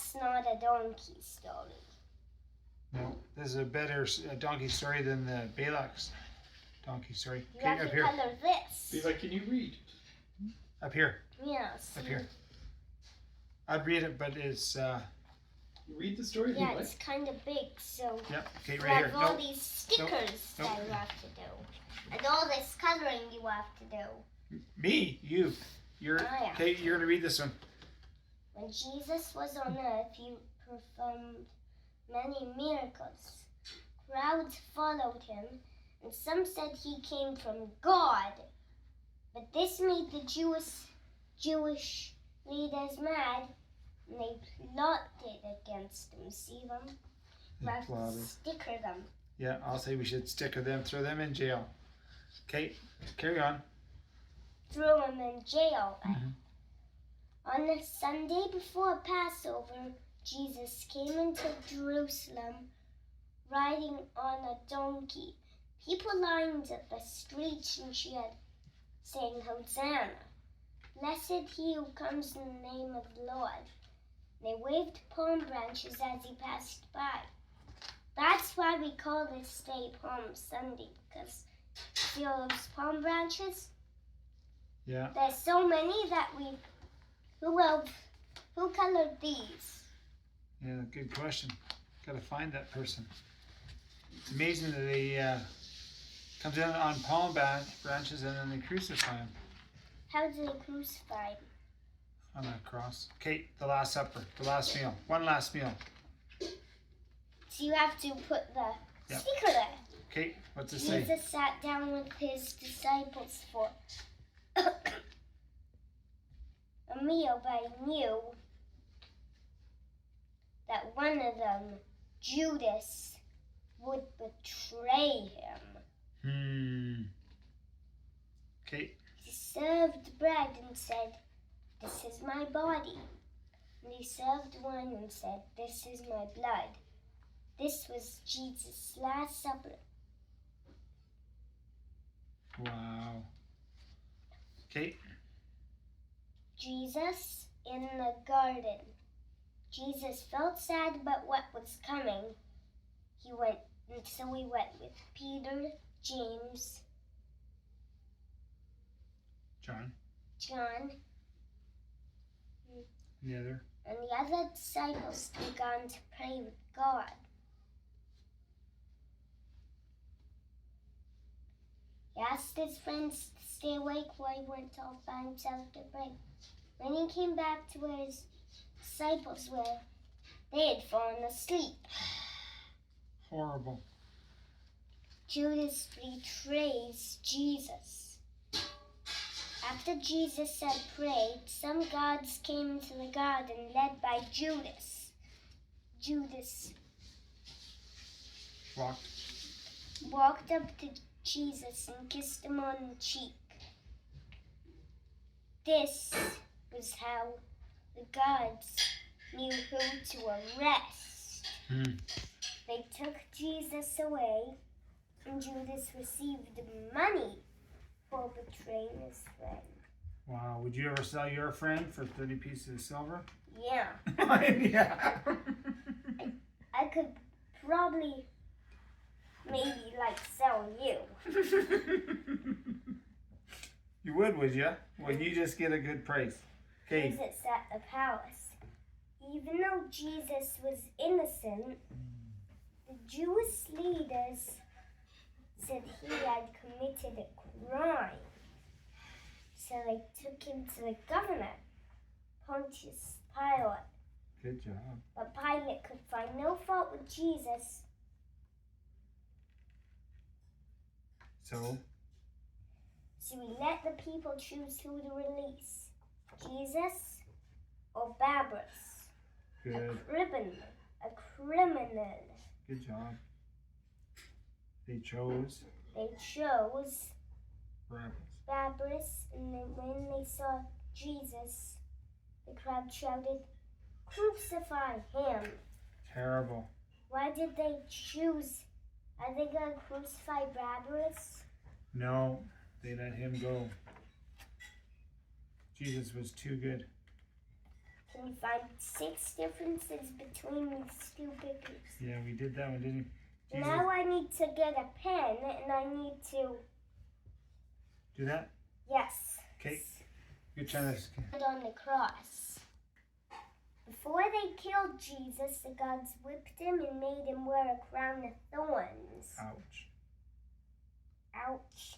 that's not a donkey story. No, this is a better donkey story than the Balak's donkey story. You have up to here. color this. Levi, can you read? Up here. Yes. Up here. I'd read it, but it's Read the story, Yeah, Levi. it's kind of big, so yep. Okay, you right here. have all Nope. these stickers Nope. that you have to do. And all this coloring you have to do. Me, you. You're yeah. okay. You're gonna read this one. When Jesus was on earth, he performed many miracles. Crowds followed him, and some said he came from God. But this made the Jewish leaders mad, and they plotted against him. See them? They We have to plotted. sticker them. Yeah, I'll say we should sticker them, throw them in jail. Okay, carry on. Threw him in jail. Mhm. On the Sunday before Passover, Jesus came into Jerusalem riding on a donkey. People lined up the streets and cheered, saying, Hosanna! Blessed he who comes in the name of the Lord. They waved palm branches as he passed by. That's why we call this day Palm Sunday, because see all those palm branches? Yeah. There's so many that who colored these? Yeah, good question. Got to find that person. It's amazing that they comes in on palm branches and then they crucify him How did they crucify him? on a cross. Okay, the Last Supper, the last meal. One last meal. So you have to put the Yep. sticker there. Okay, what's it say? Jesus sat down with his disciples for a meal, but he knew that one of them, Judas, would betray him. Okay, He served bread and said, This is my body. And he served wine and said, This is my blood. This was Jesus' Last Supper. wow. Okay, Jesus in the garden. Jesus felt sad about what was coming. He went with Peter, James, John, John, the other. and the other disciples began to pray with God. He asked his friends to stay awake while he went off by himself to pray. When he came back to where his disciples were, they had fallen asleep. Horrible. Judas betrays Jesus. After Jesus had prayed, some guards came into the garden led by Judas. Judas walked up to Jesus and kissed him on the cheek. This was how the guards knew who to arrest. They took Jesus away, and Judas received money for betraying his friend. Wow, would you ever sell your friend for 30 pieces of silver? Yeah, Yeah. I could probably maybe sell you. You would you? Would you just get a good price? Okay. Jesus at the palace. Even though Jesus was innocent, the Jewish leaders said he had committed a crime. So they took him to the governor, Pontius Pilate. Good job. But Pilate could find no fault with Jesus. So, So he let the people choose who to release, Jesus or Barabbas, good. a criminal. Good job. They chose They chose Barabbas. Barabbas, and then when they saw Jesus, the crowd shouted, Crucify him! Terrible. Why did they choose? Are they going to crucify Barabbas? No, they let him go. Jesus was too good. Can you find 6 differences between these 2 pictures? Yeah, we did that one, didn't we? Jesus. Now I need to get a pen and I need to, Do that? yes. Okay. You're trying to. Put on the cross. Before they killed Jesus, the gods whipped him and made him wear a crown of thorns. Ouch. Ouch.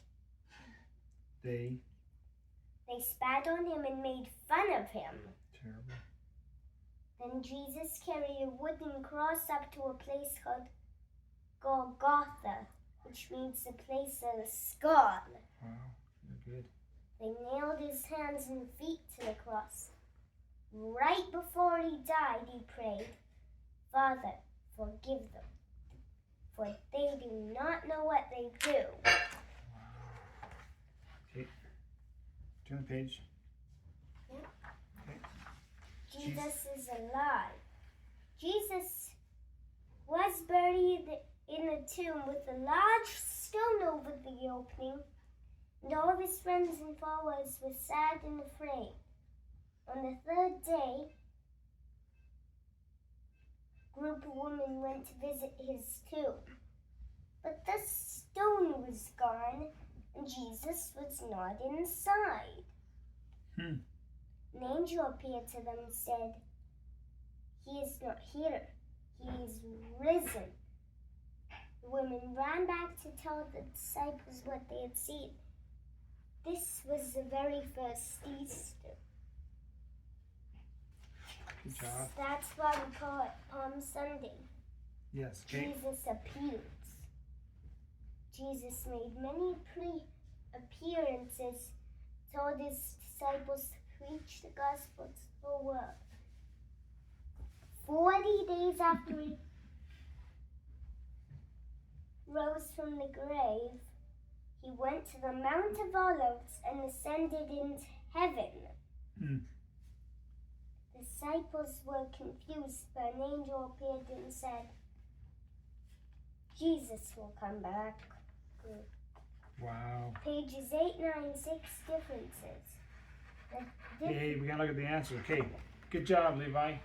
They. They spat on him and made fun of him. Terrible. Then Jesus carried a wooden cross up to a place called Golgotha, which means the place of the skull. Wow. You're good. They nailed his hands and feet to the cross. Right before he died, he prayed, "Father, forgive them, for they do not know what they do." Wow. Okay. Turn the page. Jesus is alive. Jesus was buried in a tomb with a large stone over the opening, and all of his friends and followers were sad and afraid. On the 3rd day, a group of women went to visit his tomb. But the stone was gone, and Jesus was not inside. An angel appeared to them and said, "He is not here. He is risen." The women ran back to tell the disciples what they had seen. This was the very first Easter. Good job. That's why we call it Palm Sunday. Yes. Okay. Jesus appears. Jesus made many appearances, told his disciples to preach the gospel to the world. 40 days after he rose from the grave, he went to the Mount of Olives and ascended into heaven. Disciples were confused, but an angel appeared and said, "Jesus will come back." Wow. Pages 8, 9, 6 differences. Hey, we gotta look at the answer. Okay. Good job, Levi.